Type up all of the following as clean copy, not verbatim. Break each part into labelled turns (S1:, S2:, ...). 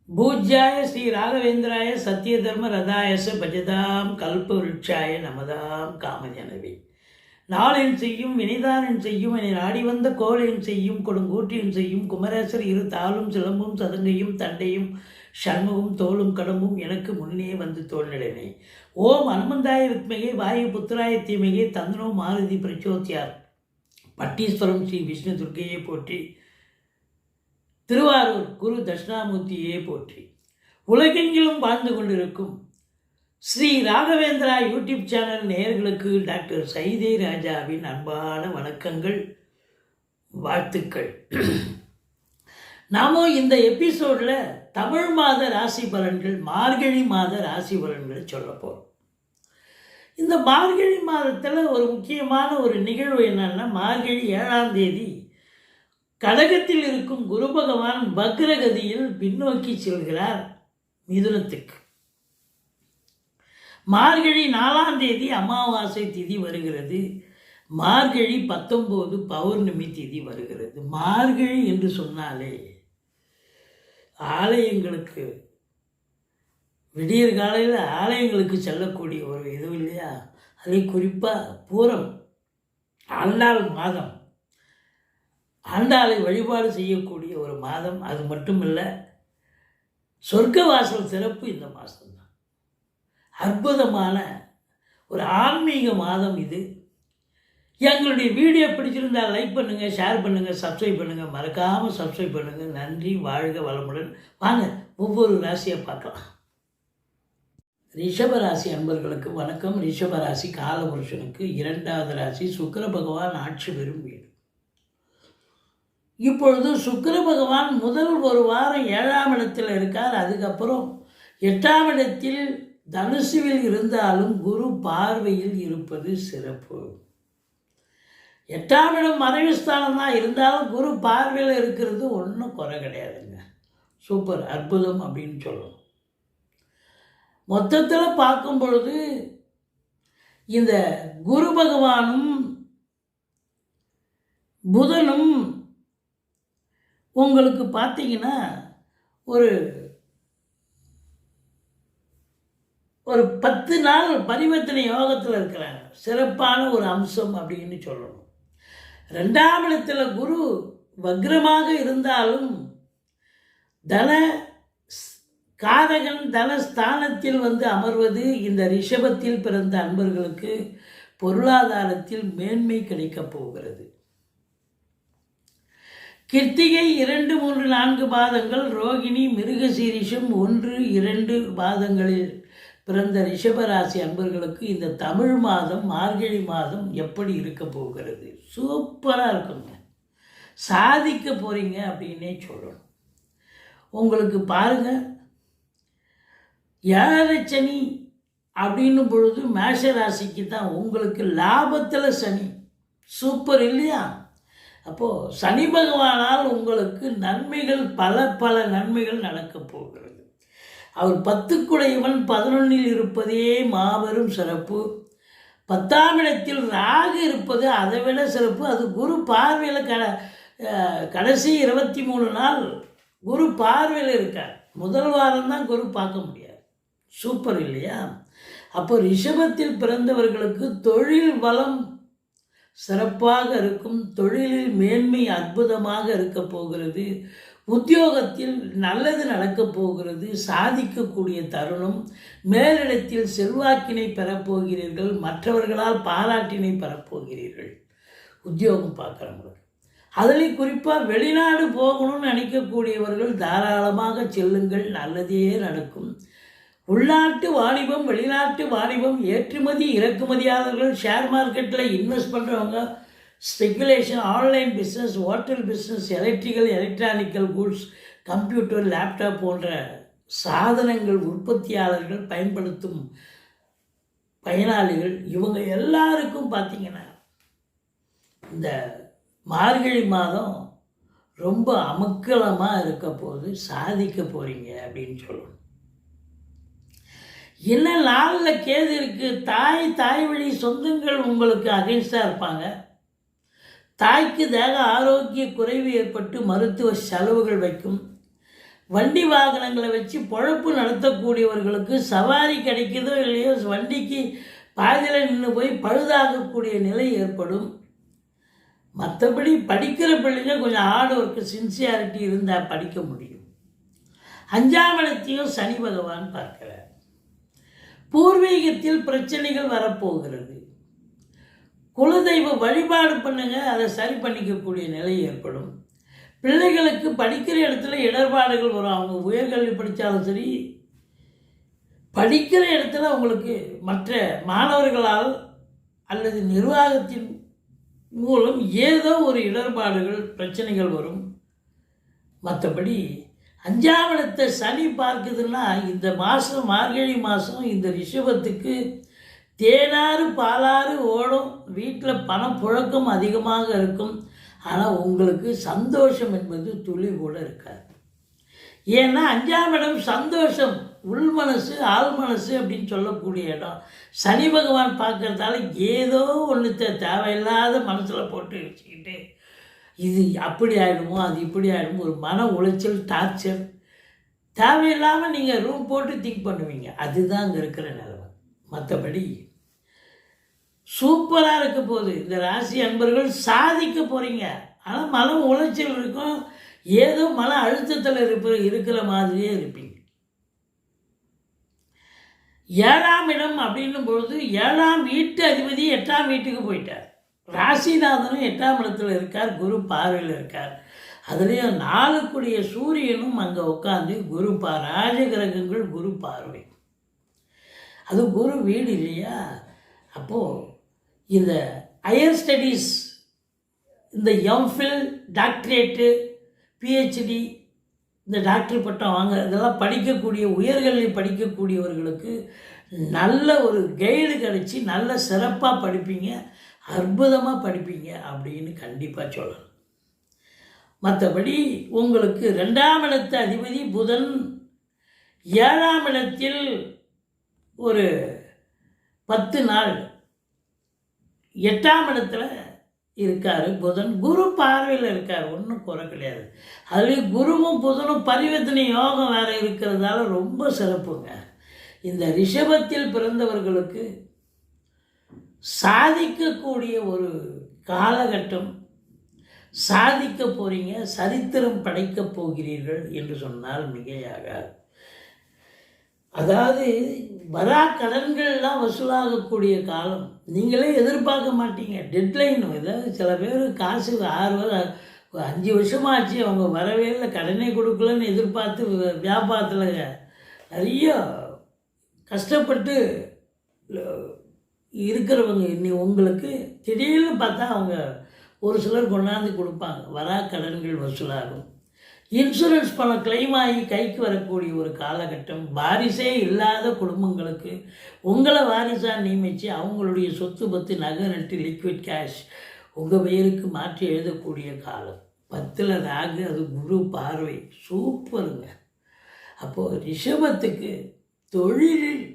S1: பூஜ்யாய ஸ்ரீ ராகவேந்திராய சத்திய தர்ம ரதாயச பஜதாம் கல்பவருட்சாய நமதாம் காமஜனவே. நாளென் செய்யும் வினைதானன் செய்யும் என நாடி வந்த கோலென் செய்யும் கொடுங்கூற்றின் செய்யும் குமரேசர் இரு தாளும் சிலம்பும் சதங்கையும் தண்டையும் சண்முகம் தோளும் கடம்பும் எனக்கு முன்னே வந்து தோன்றினே. ஓம் அனுமந்தாய வித்மகே வாயு புத்திராய தீமையே தந்தனோ மாருதி பிரச்சோத்தியார். பட்டீஸ்வரம் ஸ்ரீ விஷ்ணு துர்க்கையை போற்றி. திருவாரூர் குரு தட்சிணாமூர்த்தியே போற்றி. உலகெங்கிலும் வாழ்ந்து கொண்டிருக்கும் ஸ்ரீ ராகவேந்திரா யூடியூப் சேனல் நேயர்களுக்கு டாக்டர் சைதை ராஜாவின் அன்பான வணக்கங்கள், வாழ்த்துக்கள். நாம இந்த எபிசோடில் தமிழ் மாத ராசி பலன்கள், மார்கழி மாத ராசி பலன்களை சொல்ல போகிறோம். இந்த மார்கழி மாதத்தில் ஒரு முக்கியமான ஒரு நிகழ்வு என்னன்னா, மார்கழி 7ஆம் தேதி கடகத்தில் இருக்கும் குரு பகவான் வக்ரகதியில் பின்னோக்கி செல்கிறார் மிதுனத்துக்கு. மார்கழி 4ஆம் தேதி அமாவாசை திதி வருகிறது. மார்கழி 19 பௌர்ணமி திதி வருகிறது. மார்கழி என்று சொன்னாலே ஆலயங்களுக்கு, விடியற் காலையில் ஆலயங்களுக்கு செல்லக்கூடிய ஒரு இது இல்லையா? அதை குறிப்பாக பூரம் ஆண்டாள் மாதம், ஆண்டாளை வழிபாடு செய்யக்கூடிய ஒரு மாதம். அது மட்டுமல்ல, சொர்க்கவாசல் சிறப்பு இந்த மாதம்தான். அற்புதமான ஒரு ஆன்மீக மாதம் இது. எங்களுடைய வீடியோ பிடிச்சிருந்தால் லைக் பண்ணுங்கள், ஷேர் பண்ணுங்கள், சப்ஸ்கிரைப் பண்ணுங்கள், மறக்காமல் சப்ஸ்கிரைப் பண்ணுங்கள். நன்றி, வாழ்க வளமுடன். வாங்க ஒவ்வொரு ராசியை பார்க்கலாம். ரிஷபராசி அன்பர்களுக்கு வணக்கம். ரிஷபராசி காலபுருஷனுக்கு 2வது ராசி. சுக்கிர பகவான் ஆட்சி பெறும் வீடு. இப்பொழுது சுக்கிர பகவான் முதல் ஒரு வாரம் 7ஆம் இடத்தில் இருக்கார். அதுக்கப்புறம் 8ஆம் இடத்தில் தனுசுவில் இருந்தாலும் குரு பார்வையில் இருப்பது சிறப்பு. 8ஆம் இடம் மறைவு ஸ்தானம் தான், இருந்தாலும் குரு பார்வையில் இருக்கிறது ஒன்றும் குறை கிடையாதுங்க. சூப்பர், அற்புதம் அப்படின்னு சொல்லணும். மொத்தத்தில் பார்க்கும் பொழுது இந்த குரு பகவானும் புதனும் உங்களுக்கு பார்த்தீங்கன்னா ஒரு 10 நாள் பரிவர்த்தனை யோகத்தில் இருக்கிறாங்க. சிறப்பான ஒரு அம்சம் அப்படின்னு சொல்லணும். 2ஆம் இடத்துல குரு வக்ரமாக இருந்தாலும் தன காரகன் தனஸ்தானத்தில் வந்து அமர்வது இந்த ரிஷபத்தில் பிறந்த அன்பர்களுக்கு பொருளாதாரத்தில் மேன்மை கிடைக்கப் போகிறது. கிருத்திகை 2, 3, 4 பாதங்கள், ரோகிணி, மிருகசீரிஷம் 1, 2 பாதங்களில் பிறந்த ரிஷபராசி அன்பர்களுக்கு இந்த தமிழ் மாதம், மார்கழி மாதம் எப்படி இருக்க போகிறது? சூப்பராக இருக்குங்க. சாதிக்க போகிறீங்க அப்படின்னே சொல்லணும். உங்களுக்கு பாருங்கள், 7 சனி அப்படின்னும் பொழுது மேஷ ராசிக்கு தான் உங்களுக்கு லாபத்தில் சனி. சூப்பர் இல்லையா? அப்போது சனி பகவானால் உங்களுக்கு நன்மைகள், பல நன்மைகள் நடக்கப் போகிறது. அவர் 10க்குடையவன் 11ல் இருப்பதே மாபெரும் சிறப்பு. 10ஆம் இடத்தில் ராகு இருப்பது அதை விட சிறப்பு. அது குரு பார்வையில் கடைசி 23 நாள் குரு பார்வையில் இருக்கார். முதல் வாரம் தான் குரு பார்க்க முடியாது. சூப்பர் இல்லையா? அப்போ ரிஷபத்தில் பிறந்தவர்களுக்கு தொழில் பலம் சிறப்பாக இருக்கும். தொழிலில் மேன்மை அற்புதமாக இருக்க போகிறது. உத்தியோகத்தில் நல்லது நடக்கப் போகிறது. சாதிக்கக்கூடிய தருணம். மேலிடத்தில் செல்வாக்கினை பெறப்போகிறீர்கள். மற்றவர்களால் பாராட்டினை பெறப்போகிறீர்கள். உத்தியோகம் பார்க்குறவங்களுக்கு அதில் குறிப்பாக வெளிநாடு போகணும்னு நினைக்கக்கூடியவர்கள் தாராளமாக செல்லுங்கள், நல்லதே நடக்கும். உள்நாட்டு வாணிபம், வெளிநாட்டு வாணிபம், ஏற்றுமதி இறக்குமதியாளர்கள், ஷேர் மார்க்கெட்டில் இன்வெஸ்ட் பண்ணுறவங்க, speculation, online business, hotel business, electrical, electronical goods, computer, laptop போன்ற சாதனங்கள் உற்பத்தியாளர்கள் பயன்படுத்தும் பயனாளிகள், இவங்க எல்லாருக்கும் பார்த்திங்கன்னா இந்த மார்கழி மாதம் ரொம்ப அமக்கலமாக இருக்க போது. சாதிக்க போகிறீங்க அப்படின்னு சொல்லணும். என்ன நாளில் கேது இருக்குது. தாய் வழி சொந்தங்கள் உங்களுக்கு அகைன்ஸ்டாக இருப்பாங்க. தாய்க்கு தேக ஆரோக்கிய குறைவு ஏற்பட்டு மருத்துவ செலவுகள் வைக்கும். வண்டி வாகனங்களை வச்சு பொழப்பு நடத்தக்கூடியவர்களுக்கு சவாரி கிடைக்குதோ இல்லையோ வண்டிக்கு பாதியில் நின்று போய் பழுதாகக்கூடிய நிலை ஏற்படும். மற்றபடி படிக்கிற பிள்ளைங்க கொஞ்சம் ஹார்ட் ஒர்க்கு சின்சியாரிட்டி இருந்தால் படிக்க முடியும். 5ஆம் இடத்தையும் சனி பகவான் பார்க்கிறார். பூர்வீகத்தில் பிரச்சனைகள் வரப்போகிறது. குலதெய்வ வழிபாடு பண்ணுங்க, அதை சரி பண்ணிக்கக்கூடிய நிலை ஏற்படும். பிள்ளைகளுக்கு படிக்கிற இடத்துல இடர்பாடுகள் வரும். அவங்க உயர்கல்வி படித்தாலும் சரி, படிக்கிற இடத்துல அவங்களுக்கு மற்ற மாணவர்களால் அல்லது நிர்வாகத்தின் மூலம் ஏதோ ஒரு இடர்பாடுகள் பிரச்சனைகள் வரும். மற்றபடி 5ஆம் இடத்தை சனி பார்க்குதுன்னா இந்த மாதம் மார்கழி மாதம் இந்த ரிஷபத்துக்கு தேனாறு பாலாறு ஓடும். வீட்டில் பணம் புழக்கம் அதிகமாக இருக்கும். ஆனால் உங்களுக்கு சந்தோஷம் என்பது துளி கூட இருக்காது. ஏன்னா 5ஆம் இடம் சந்தோஷம், உள் மனசு ஆள் மனசு அப்படின்னு சொல்லக்கூடிய இடம். சனி பகவான் பார்க்கறதால ஏதோ ஒன்று தேவையில்லாத மனசில் போட்டு வச்சுக்கிட்டு இது அப்படி ஆகிடுமோ அது இப்படி ஆகிடுமோ, ஒரு மன உளைச்சல், டார்ச்சர், தேவையில்லாமல் நீங்கள் ரூம் போட்டு திங்க் பண்ணுவீங்க. அதுதான் அங்கே இருக்கிற நிலைமை. மற்றபடி சூப்பராக இருக்க போகுது. இந்த ராசி அன்பர்கள் சாதிக்க போகிறீங்க. ஆனால் மன உளைச்சல் இருக்கும், ஏதோ மன அழுத்தத்தில் இருக்கிற மாதிரியே இருப்பீங்க. 7ஆம் இடம் அப்படின்னும் பொழுது 7ஆம் வீட்டு அதிபதி 8ஆம் வீட்டுக்கு போயிட்டார். ராசிநாதனும் 8ஆம் இடத்துல இருக்கார், குரு பார்வையில் இருக்கார். அதுலேயும் 4 சூரியனும் அங்கே உட்காந்து குரு ராஜகிரகங்கள் குரு பார்வை. அது குரு வீடு இல்லையா? அப்போது இந்த ஹையர் ஸ்டடீஸ், இந்த எம்ஃபில், டாக்டரேட்டு, பிஹெச்டி, இந்த டாக்டர் பட்டம் வாங்க இதெல்லாம் படிக்கக்கூடிய உயர்கல்வி படிக்கக்கூடியவர்களுக்கு நல்ல ஒரு கைடு கிடச்சி நல்ல சிறப்பாக படிப்பீங்க, அற்புதமாக படிப்பீங்க அப்படின்னு கண்டிப்பாக சொல்லலாம். மற்றபடி உங்களுக்கு 2ஆம் இடத்து அதிபதி புதன் 7ஆம் இடத்தில் ஒரு 10 நாள் 8ஆம் இடத்துல இருக்கார். புதன் குரு பார்வையில் இருக்கார், ஒன்றும் குறை கிடையாது. அதுலேயும் குருவும் புதனும் பரிவர்த்தனை யோகம் வேறு இருக்கிறதால ரொம்ப சிறப்புங்க. இந்த ரிஷபத்தில் பிறந்தவர்களுக்கு சாதிக்கக்கூடிய ஒரு காலகட்டம். சாதிக்க போகிறீங்க, சரித்திரம் படைக்கப் போகிறீர்கள் என்று சொன்னால் மிகையாகாது. அதாவது வரா கடன்கள்லாம் வசூலாகக்கூடிய காலம். நீங்களே எதிர்பார்க்க மாட்டீங்க. டெட்லைன் ஏதாவது சில பேர் காசு 5 வருஷமாச்சு அவங்க வரவே இல்லை, கடனே கொடுக்கலன்னு எதிர்பார்த்து வியாபாரத்தில் நிறைய கஷ்டப்பட்டு இருக்கிறவங்க இன்னி உங்களுக்கு திடீர்னு பார்த்தா அவங்க ஒரு சிலர் கொண்டாந்து கொடுப்பாங்க. வரா கடன்கள் வசூலாகும். இன்சூரன்ஸ் பணம் கிளைம் ஆகி கைக்கு வரக்கூடிய ஒரு காலகட்டம். வாரிசே இல்லாத குடும்பங்களுக்கு உங்களை வாரிசாக நியமித்து அவங்களுடைய சொத்து பத்து நகை நட்டு லிக்விட் கேஷ் உங்கள் பெயருக்கு மாற்றி எழுதக்கூடிய காலம். 10ல் ராகு, அது குரு பார்வை, சூப்பருங்க. அப்போது ரிஷபத்துக்கு தொழிலில்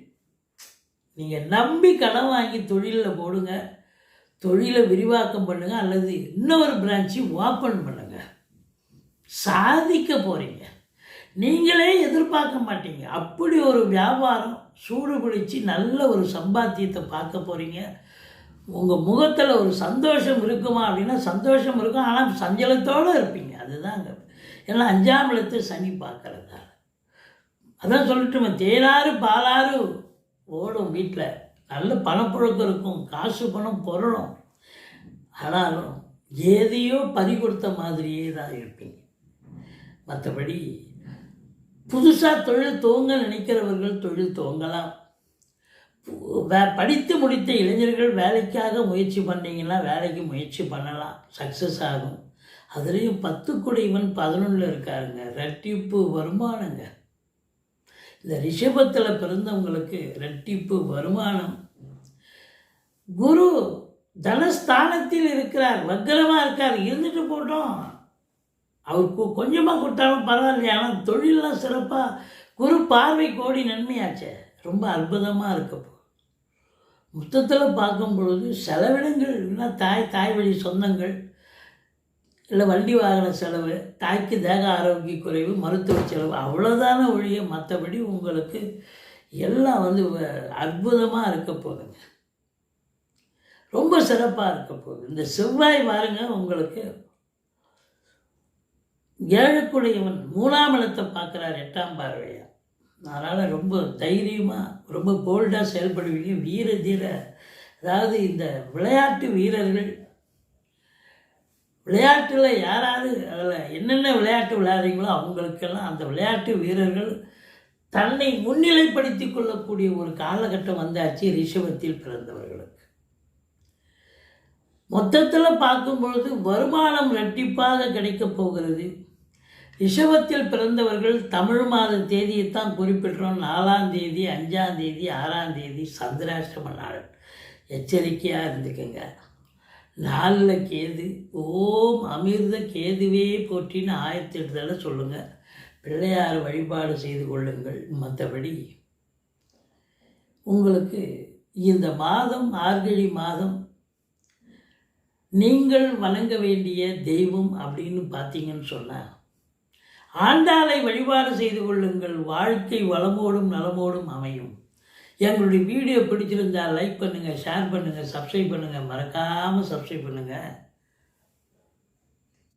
S1: நீங்கள் நம்பி கடன் வாங்கி தொழிலில் போடுங்க, தொழிலை விரிவாக்கம் பண்ணுங்கள், அல்லது இன்னொரு பிரான்ச்சு ஓப்பன் பண்ணுங்கள். சாதிக்க போகிறீங்க. நீங்களே எதிர்பார்க்க மாட்டீங்க, அப்படி ஒரு வியாபாரம் சூடு பிடிச்சி நல்ல ஒரு சம்பாத்தியத்தை பார்க்க போகிறீங்க. உங்கள் முகத்தில் ஒரு சந்தோஷம் இருக்குமா அப்படின்னா சந்தோஷம் இருக்கும், ஆனால் சஞ்சலத்தோடு இருப்பீங்க. அதுதாங்க. ஏன்னா 5ஆம் இடத்தை சனி பார்க்கறதால. அதான் சொல்லட்டுமே, தேனாறு பாலாறு ஓடும். வீட்டில் நல்ல பணப்புழக்கம் இருக்கும், காசு பணம் பொருளும். ஆனாலும் எதையோ பறி கொடுத்த மாதிரியே தான் இருப்பீங்க. மற்றபடி புதுசாக தொழில் துவங்க நினைக்கிறவர்கள் தொழில் துவங்கலாம். படித்து முடித்த இளைஞர்கள் வேலைக்காக முயற்சி பண்ணிங்கன்னா வேலைக்கு முயற்சி பண்ணலாம், சக்ஸஸ் ஆகும். அதுலேயும் 10 குடைவன் 11 இருக்காருங்க, ரெட்டிப்பு வருமானங்க. இந்த ரிஷபத்தில் பிறந்தவங்களுக்கு ரெட்டிப்பு வருமானம். குரு தனஸ்தானத்தில் இருக்கிறார், வக்கரமாக இருக்கார். இருந்துட்டு போட்டோம், அவருக்கு கொஞ்சமாக கொடுத்தாலும் பரவாயில்லையா. ஆனால் தொழிலெலாம் சிறப்பாக குரு பார்வை கோடி நன்மையாச்சே, ரொம்ப அற்புதமாக இருக்கப்போ. மொத்தத்தில் பார்க்கும் பொழுது செலவினங்கள் இல்லைன்னா தாய் வழி சொந்தங்கள் இல்லை வண்டி வாகன செலவு, தாய்க்கு தேக ஆரோக்கிய குறைவு, மருத்துவ செலவு, அவ்வளோதான ஒழிய மற்றபடி உங்களுக்கு எல்லாம் வந்து அற்புதமாக இருக்க போகுதுங்க. ரொம்ப சிறப்பாக இருக்க போகுது. இந்த செவ்வாய் பாருங்க உங்களுக்கு ஏழுக்குடையவன் 3ஆம் இடத்தை பார்க்குறார் 8ஆம் பார்வையாக. அதனால் ரொம்ப தைரியமாக ரொம்ப போல்டாக செயல்படுவீங்க. வீர தீர, அதாவது இந்த விளையாட்டு வீரர்கள், விளையாட்டில் யாராவது அதில் என்னென்ன விளையாட்டு விளையாடுறீங்களோ அவங்களுக்கெல்லாம் அந்த விளையாட்டு வீரர்கள் தன்னை முன்னிலைப்படுத்தி கொள்ளக்கூடிய ஒரு காலகட்டம் வந்தாச்சு ரிஷபத்தில் பிறந்தவர்களுக்கு. மொத்தத்தில் பார்க்கும்பொழுது வருமானம் இரட்டிப்பாக கிடைக்கப் போகிறது. ரிஷபத்தில் பிறந்தவர்கள் தமிழ் மாத தேதியைத்தான் குறிப்பிடுறோம். 4ஆம் தேதி, 5ஆம் தேதி, 6ஆம் தேதி சந்திராஷ்டம நாள். எச்சரிக்கையாக இருந்துக்குங்க. 4 கேது. ஓம் அமிர்த கேதுவே போற்றின்னு 1008 தடவை சொல்லுங்கள். பிள்ளையார் வழிபாடு செய்து கொள்ளுங்கள். மற்றபடி உங்களுக்கு இந்த மாதம், மார்கழி மாதம், நீங்கள் வணங்க வேண்டிய தெய்வம் அப்படின்னு பார்த்தீங்கன்னு சொன்னால் ஆண்டாளை வழிபாடு செய்து கொள்ளுங்கள். வாழ்க்கை வளமோடும் நலமோடும் அமையும். எங்களுடைய வீடியோ பிடிச்சிருந்தால் லைக் பண்ணுங்கள், ஷேர் பண்ணுங்கள், சப்ஸ்கிரைப் பண்ணுங்கள். மறக்காமல் சப்ஸ்கிரைப் பண்ணுங்கள்.